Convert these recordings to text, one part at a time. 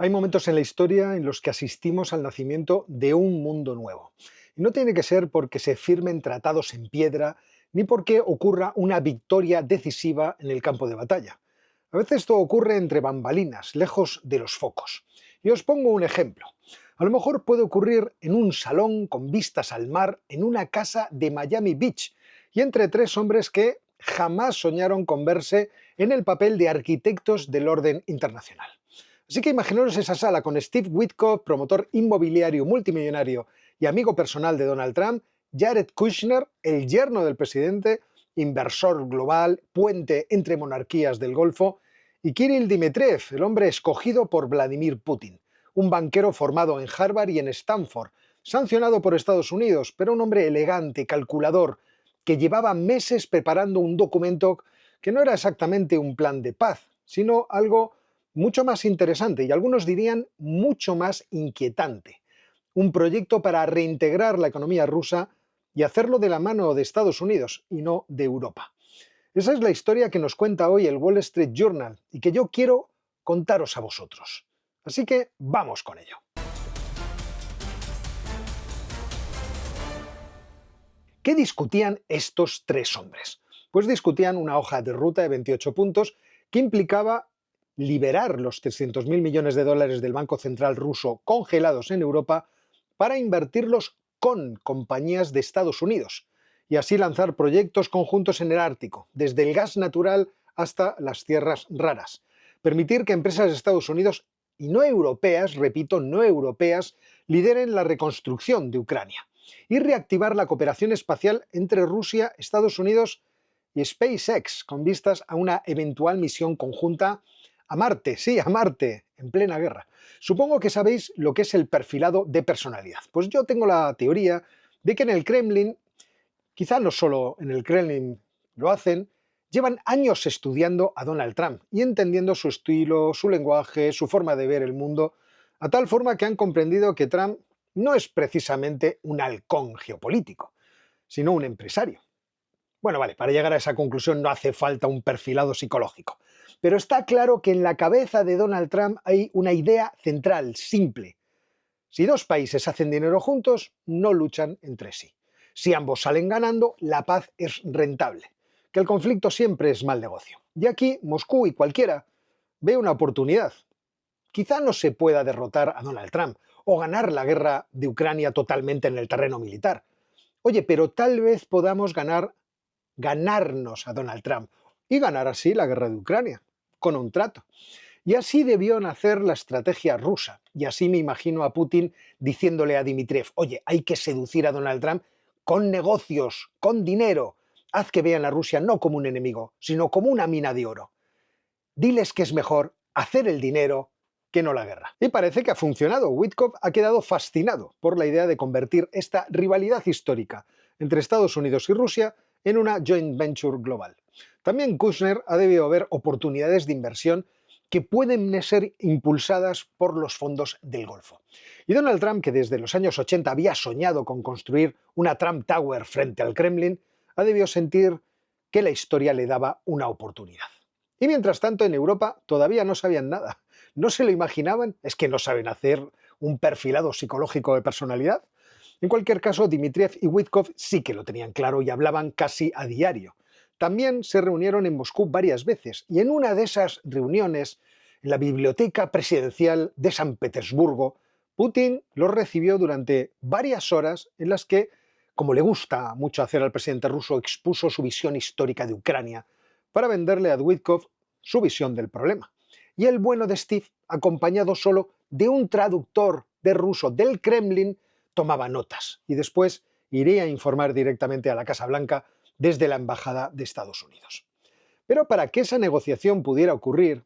Hay momentos en la historia en los que asistimos al nacimiento de un mundo nuevo. Y no tiene que ser porque se firmen tratados en piedra, ni porque ocurra una victoria decisiva en el campo de batalla. A veces esto ocurre entre bambalinas, lejos de los focos. Y os pongo un ejemplo. A lo mejor puede ocurrir en un salón con vistas al mar en una casa de Miami Beach y entre tres hombres que jamás soñaron con verse en el papel de arquitectos del orden internacional. Así que imaginaros esa sala con Steve Witkoff, promotor inmobiliario multimillonario y amigo personal de Donald Trump, Jared Kushner, el yerno del presidente, inversor global, puente entre monarquías del Golfo, y Kirill Dmitriev, el hombre escogido por Vladimir Putin, un banquero formado en Harvard y en Stanford, sancionado por Estados Unidos, pero un hombre elegante, calculador, que llevaba meses preparando un documento que no era exactamente un plan de paz, sino algo mucho más interesante y algunos dirían mucho más inquietante. Un proyecto para reintegrar la economía rusa y hacerlo de la mano de Estados Unidos y no de Europa. Esa es la historia que nos cuenta hoy el Wall Street Journal y que yo quiero contaros a vosotros. Así que vamos con ello. ¿Qué discutían estos tres hombres? Pues discutían una hoja de ruta de 28 puntos que implicaba liberar los 300.000 millones de dólares del Banco Central ruso congelados en Europa para invertirlos con compañías de Estados Unidos y así lanzar proyectos conjuntos en el Ártico, desde el gas natural hasta las tierras raras. Permitir que empresas de Estados Unidos y no europeas, repito, no europeas, lideren la reconstrucción de Ucrania y reactivar la cooperación espacial entre Rusia, Estados Unidos y SpaceX, con vistas a una eventual misión conjunta a Marte, sí, a Marte, en plena guerra. Supongo que sabéis lo que es el perfilado de personalidad. Pues yo tengo la teoría de que en el Kremlin, quizá no solo en el Kremlin lo hacen, llevan años estudiando a Donald Trump y entendiendo su estilo, su lenguaje, su forma de ver el mundo, a tal forma que han comprendido que Trump no es precisamente un halcón geopolítico, sino un empresario. Bueno, vale, para llegar a esa conclusión no hace falta un perfilado psicológico. Pero está claro que en la cabeza de Donald Trump hay una idea central, simple. Si dos países hacen dinero juntos, no luchan entre sí. Si ambos salen ganando, la paz es rentable. Que el conflicto siempre es mal negocio. Y aquí, Moscú y cualquiera ve una oportunidad. Quizá no se pueda derrotar a Donald Trump o ganar la guerra de Ucrania totalmente en el terreno militar. Oye, pero tal vez podamos ganarnos a Donald Trump y ganar así la guerra de Ucrania, con un trato. Y así debió nacer la estrategia rusa. Y así me imagino a Putin diciéndole a Dmitriev, oye, hay que seducir a Donald Trump con negocios, con dinero. Haz que vean a Rusia no como un enemigo, sino como una mina de oro. Diles que es mejor hacer el dinero que no la guerra. Y parece que ha funcionado. Witkoff ha quedado fascinado por la idea de convertir esta rivalidad histórica entre Estados Unidos y Rusia en una joint venture global. También Kushner ha debido ver oportunidades de inversión que pueden ser impulsadas por los fondos del Golfo. Y Donald Trump, que desde los años 80 había soñado con construir una Trump Tower frente al Kremlin, ha debido sentir que la historia le daba una oportunidad. Y mientras tanto, en Europa todavía no sabían nada. ¿No se lo imaginaban? ¿Es que no saben hacer un perfilado psicológico de personalidad? En cualquier caso, Dmitriev y Witkoff sí que lo tenían claro y hablaban casi a diario. También se reunieron en Moscú varias veces y en una de esas reuniones, en la biblioteca presidencial de San Petersburgo, Putin los recibió durante varias horas en las que, como le gusta mucho hacer al presidente ruso, expuso su visión histórica de Ucrania para venderle a Witkoff su visión del problema. Y el bueno de Steve, acompañado solo de un traductor de ruso del Kremlin, tomaba notas y después iría a informar directamente a la Casa Blanca desde la Embajada de Estados Unidos. Pero para que esa negociación pudiera ocurrir,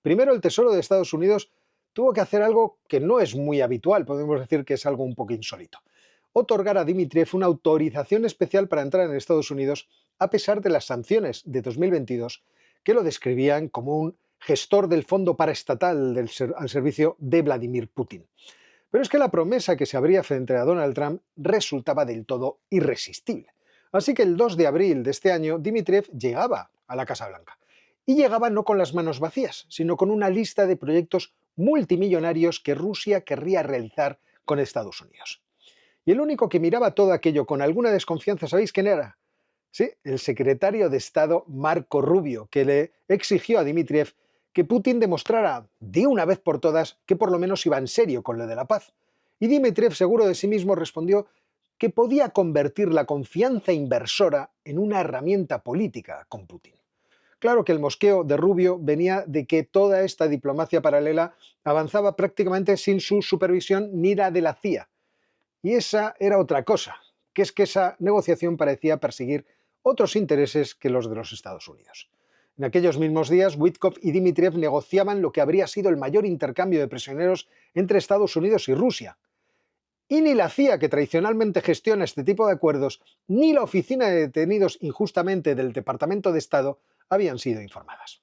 primero el Tesoro de Estados Unidos tuvo que hacer algo que no es muy habitual, podemos decir que es algo un poco insólito. Otorgar a Dmitriev una autorización especial para entrar en Estados Unidos a pesar de las sanciones de 2022 que lo describían como un gestor del fondo paraestatal al servicio de Vladimir Putin. Pero es que la promesa que se abría frente a Donald Trump resultaba del todo irresistible. Así que el 2 de abril de este año, Dmitriev llegaba a la Casa Blanca. Y llegaba no con las manos vacías, sino con una lista de proyectos multimillonarios que Rusia querría realizar con Estados Unidos. Y el único que miraba todo aquello con alguna desconfianza, ¿sabéis quién era? Sí, el secretario de Estado Marco Rubio, que le exigió a Dmitriev que Putin demostrara de una vez por todas que por lo menos iba en serio con lo de la paz. Y Dmitriev, seguro de sí mismo, respondió que podía convertir la confianza inversora en una herramienta política con Putin. Claro que el mosqueo de Rubio venía de que toda esta diplomacia paralela avanzaba prácticamente sin su supervisión ni la de la CIA. Y esa era otra cosa, que es que esa negociación parecía perseguir otros intereses que los de los Estados Unidos. En aquellos mismos días, Witkoff y Dmitriev negociaban lo que habría sido el mayor intercambio de prisioneros entre Estados Unidos y Rusia. Y ni la CIA, que tradicionalmente gestiona este tipo de acuerdos, ni la Oficina de Detenidos Injustamente del Departamento de Estado habían sido informadas.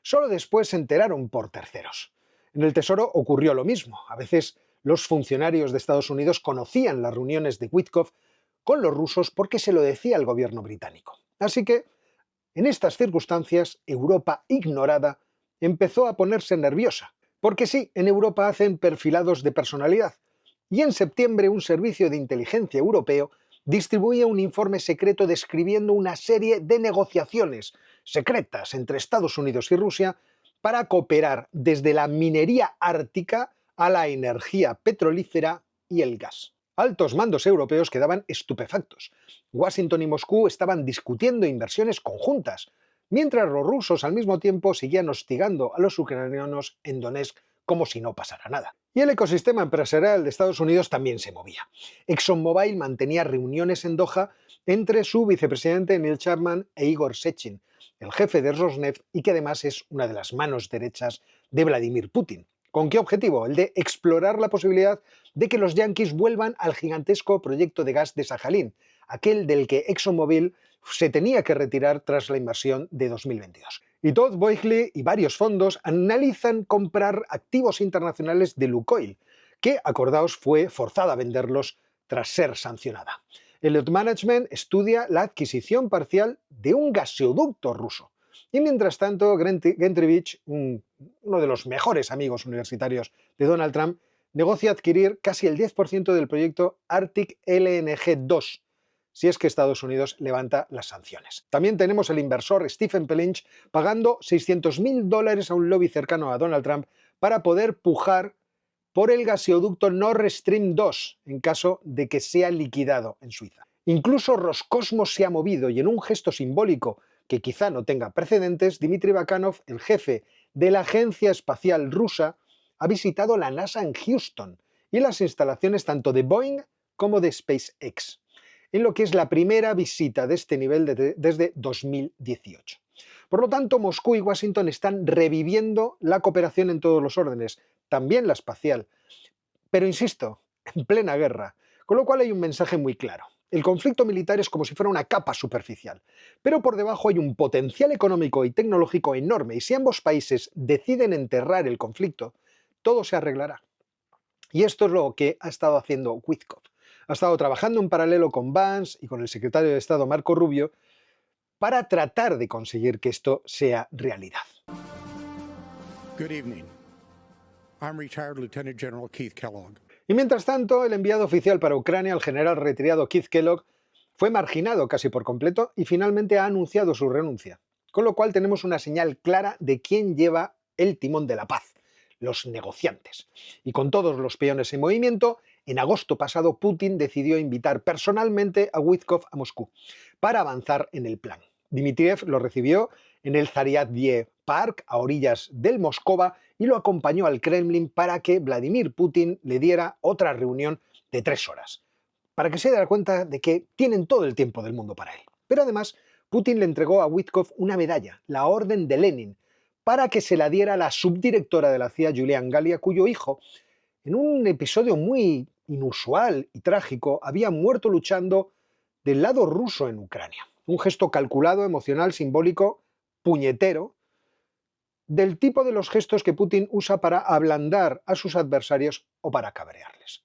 Solo después se enteraron por terceros. En el Tesoro ocurrió lo mismo. A veces los funcionarios de Estados Unidos conocían las reuniones de Witkoff con los rusos porque se lo decía el gobierno británico. Así que, en estas circunstancias, Europa ignorada empezó a ponerse nerviosa. Porque sí, en Europa hacen perfilados de personalidad. Y en septiembre un servicio de inteligencia europeo distribuía un informe secreto describiendo una serie de negociaciones secretas entre Estados Unidos y Rusia para cooperar desde la minería ártica a la energía petrolífera y el gas. Altos mandos europeos quedaban estupefactos. Washington y Moscú estaban discutiendo inversiones conjuntas, mientras los rusos al mismo tiempo seguían hostigando a los ucranianos en Donetsk como si no pasara nada. Y el ecosistema empresarial de Estados Unidos también se movía. ExxonMobil mantenía reuniones en Doha entre su vicepresidente Neil Chapman e Igor Sechin, el jefe de Rosneft y que además es una de las manos derechas de Vladimir Putin. ¿Con qué objetivo? El de explorar la posibilidad de que los yanquis vuelvan al gigantesco proyecto de gas de Sajalín, aquel del que ExxonMobil se tenía que retirar tras la invasión de 2022. Y Todd Boehly y varios fondos analizan comprar activos internacionales de Lukoil, que, acordaos, fue forzada a venderlos tras ser sancionada. Elliott Management estudia la adquisición parcial de un gasoducto ruso. Y mientras tanto, Gentrevich, uno de los mejores amigos universitarios de Donald Trump, negocia adquirir casi el 10% del proyecto Arctic LNG-2, si es que Estados Unidos levanta las sanciones. También tenemos el inversor Stephen Pelinch pagando $600.000 a un lobby cercano a Donald Trump para poder pujar por el gasoducto Nord Stream 2 en caso de que sea liquidado en Suiza. Incluso Roscosmos se ha movido y en un gesto simbólico que quizá no tenga precedentes, Dmitry Bakanov, el jefe de la Agencia Espacial Rusa, ha visitado la NASA en Houston y las instalaciones tanto de Boeing como de SpaceX, en lo que es la primera visita de este nivel desde 2018. Por lo tanto, Moscú y Washington están reviviendo la cooperación en todos los órdenes, también la espacial, pero insisto, en plena guerra, con lo cual hay un mensaje muy claro. El conflicto militar es como si fuera una capa superficial, pero por debajo hay un potencial económico y tecnológico enorme y si ambos países deciden enterrar el conflicto, todo se arreglará. Y esto es lo que ha estado haciendo Witkoff. Ha estado trabajando en paralelo con Vance y con el secretario de Estado Marco Rubio para tratar de conseguir que esto sea realidad. Good evening. I'm retired Lieutenant General Keith Kellogg. Y mientras tanto, el enviado oficial para Ucrania, el general retirado Keith Kellogg, fue marginado casi por completo y finalmente ha anunciado su renuncia. Con lo cual tenemos una señal clara de quién lleva el timón de la paz, los negociantes. Y con todos los peones en movimiento, en agosto pasado Putin decidió invitar personalmente a Witkoff a Moscú para avanzar en el plan. Dmitriev lo recibió en el Zariadye Park, a orillas del Moscova, y lo acompañó al Kremlin para que Vladimir Putin le diera otra reunión de 3 horas, para que se diera cuenta de que tienen todo el tiempo del mundo para él. Pero además, Putin le entregó a Witkoff una medalla, la Orden de Lenin, para que se la diera a la subdirectora de la CIA, Julian Gallia, cuyo hijo, en un episodio muy inusual y trágico, había muerto luchando del lado ruso en Ucrania. Un gesto calculado, emocional, simbólico, puñetero, del tipo de los gestos que Putin usa para ablandar a sus adversarios o para cabrearles.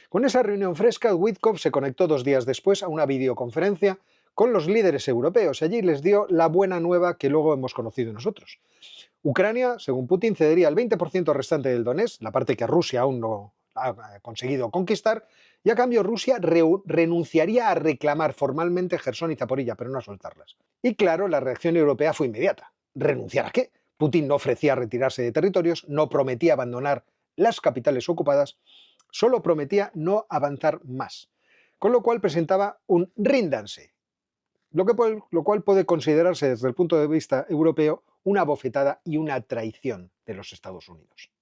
Con esa reunión fresca, Witkoff se conectó 2 días después a una videoconferencia con los líderes europeos y allí les dio la buena nueva que luego hemos conocido nosotros. Ucrania, según Putin, cedería el 20% restante del Donetsk, la parte que Rusia aún no ha conseguido conquistar, y a cambio Rusia renunciaría a reclamar formalmente Jersón y Zaporilla, pero no a soltarlas. Y claro, la reacción europea fue inmediata. ¿Renunciar a qué? Putin no ofrecía retirarse de territorios, no prometía abandonar las capitales ocupadas, solo prometía no avanzar más. Con lo cual presentaba un ríndanse, lo cual puede considerarse desde el punto de vista europeo una bofetada y una traición de los Estados Unidos.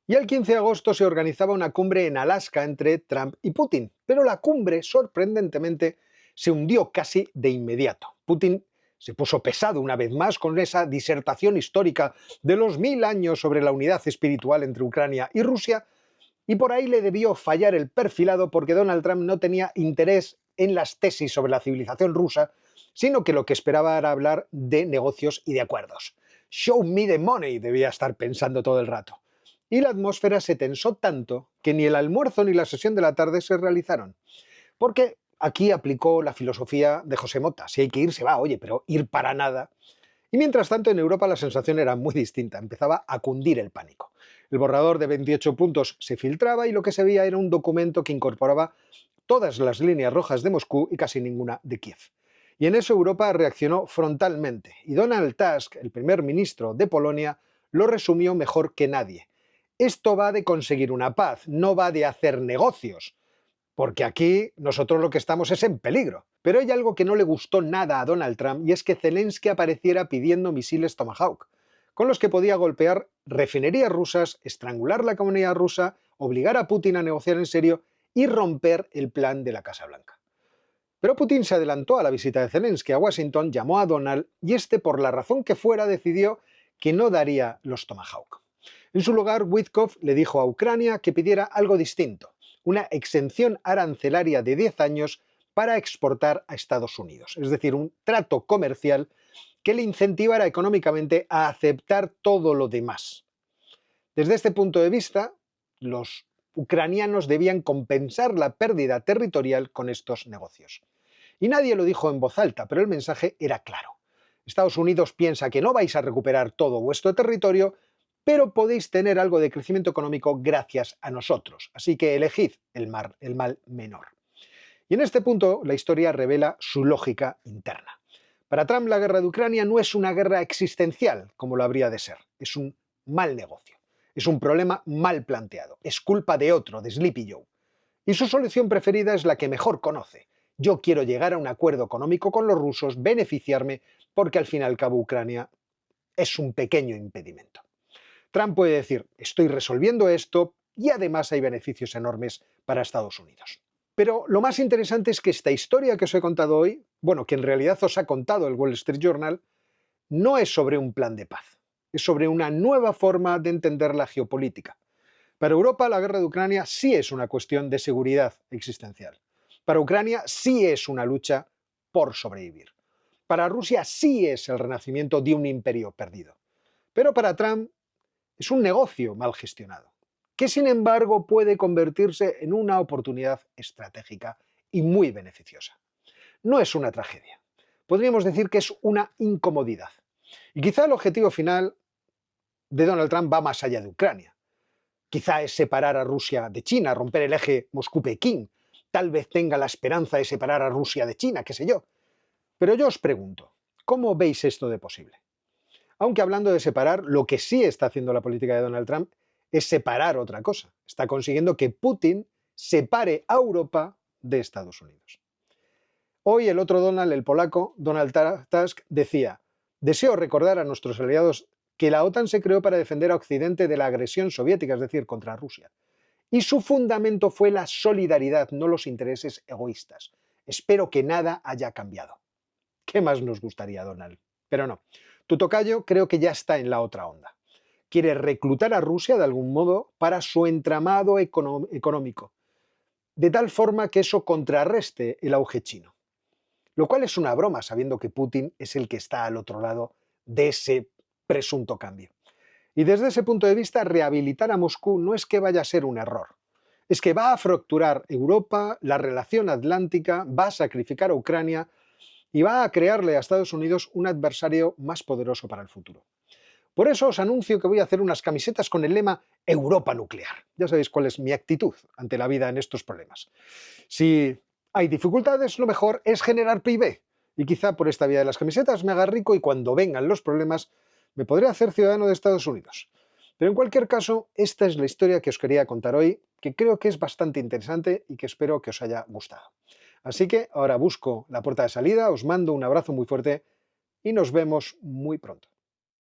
Y el 15 de agosto se organizaba una cumbre en Alaska entre Trump y Putin, pero la cumbre, sorprendentemente, se hundió casi de inmediato. Putin se puso pesado una vez más con esa disertación histórica de los 1000 años sobre la unidad espiritual entre Ucrania y Rusia, y por ahí le debió fallar el perfilado porque Donald Trump no tenía interés en las tesis sobre la civilización rusa, sino que lo que esperaba era hablar de negocios y de acuerdos. Show me the money, debía estar pensando todo el rato. Y la atmósfera se tensó tanto que ni el almuerzo ni la sesión de la tarde se realizaron. Porque aquí aplicó la filosofía de José Mota. Si hay que ir, se va, oye, pero ir para nada. Y mientras tanto, en Europa la sensación era muy distinta. Empezaba a cundir el pánico. El borrador de 28 puntos se filtraba y lo que se veía era un documento que incorporaba todas las líneas rojas de Moscú y casi ninguna de Kiev. Y en eso Europa reaccionó frontalmente. Y Donald Tusk, el primer ministro de Polonia, lo resumió mejor que nadie. Esto va de conseguir una paz, no va de hacer negocios, porque aquí nosotros lo que estamos es en peligro. Pero hay algo que no le gustó nada a Donald Trump y es que Zelensky apareciera pidiendo misiles Tomahawk, con los que podía golpear refinerías rusas, estrangular la economía rusa, obligar a Putin a negociar en serio y romper el plan de la Casa Blanca. Pero Putin se adelantó a la visita de Zelensky a Washington, llamó a Donald y este, por la razón que fuera, decidió que no daría los Tomahawk. En su lugar, Witkoff le dijo a Ucrania que pidiera algo distinto, una exención arancelaria de 10 años para exportar a Estados Unidos, es decir, un trato comercial que le incentivara económicamente a aceptar todo lo demás. Desde este punto de vista, los ucranianos debían compensar la pérdida territorial con estos negocios. Y nadie lo dijo en voz alta, pero el mensaje era claro. Estados Unidos piensa que no vais a recuperar todo vuestro territorio, pero podéis tener algo de crecimiento económico gracias a nosotros. Así que elegid el mal menor. Y en este punto la historia revela su lógica interna. Para Trump la guerra de Ucrania no es una guerra existencial, como lo habría de ser. Es un mal negocio. Es un problema mal planteado. Es culpa de otro, de Sleepy Joe. Y su solución preferida es la que mejor conoce. Yo quiero llegar a un acuerdo económico con los rusos, beneficiarme, porque al fin y al cabo Ucrania es un pequeño impedimento. Trump puede decir, estoy resolviendo esto y además hay beneficios enormes para Estados Unidos. Pero lo más interesante es que esta historia que os he contado hoy, bueno, que en realidad os ha contado el Wall Street Journal, no es sobre un plan de paz, es sobre una nueva forma de entender la geopolítica. Para Europa la guerra de Ucrania sí es una cuestión de seguridad existencial. Para Ucrania sí es una lucha por sobrevivir. Para Rusia sí es el renacimiento de un imperio perdido. Pero para Trump es un negocio mal gestionado, que sin embargo puede convertirse en una oportunidad estratégica y muy beneficiosa. No es una tragedia. Podríamos decir que es una incomodidad. Y quizá el objetivo final de Donald Trump va más allá de Ucrania. Quizá es separar a Rusia de China, romper el eje Moscú-Pekín. Tal vez tenga la esperanza de separar a Rusia de China, qué sé yo. Pero yo os pregunto, ¿cómo veis esto de posible? Aunque hablando de separar, lo que sí está haciendo la política de Donald Trump es separar otra cosa. Está consiguiendo que Putin separe a Europa de Estados Unidos. Hoy el otro Donald, el polaco, Donald Tusk, decía: deseo recordar a nuestros aliados que la OTAN se creó para defender a Occidente de la agresión soviética, es decir, contra Rusia. Y su fundamento fue la solidaridad, no los intereses egoístas. Espero que nada haya cambiado. ¿Qué más nos gustaría, Donald? Pero no. Tu tocayo creo que ya está en la otra onda. Quiere reclutar a Rusia de algún modo para su entramado económico, de tal forma que eso contrarreste el auge chino. Lo cual es una broma, sabiendo que Putin es el que está al otro lado de ese presunto cambio. Y desde ese punto de vista, rehabilitar a Moscú no es que vaya a ser un error. es que va a fracturar Europa, la relación atlántica, va a sacrificar a Ucrania y va a crearle a Estados Unidos un adversario más poderoso para el futuro. Por eso os anuncio que voy a hacer unas camisetas con el lema Europa nuclear. Ya sabéis cuál es mi actitud ante la vida en estos problemas. Si hay dificultades, lo mejor es generar PIB. Y quizá por esta vía de las camisetas me haga rico y cuando vengan los problemas me podré hacer ciudadano de Estados Unidos. Pero en cualquier caso, esta es la historia que os quería contar hoy, que creo que es bastante interesante y que espero que os haya gustado. Así que ahora busco la puerta de salida, os mando un abrazo muy fuerte y nos vemos muy pronto.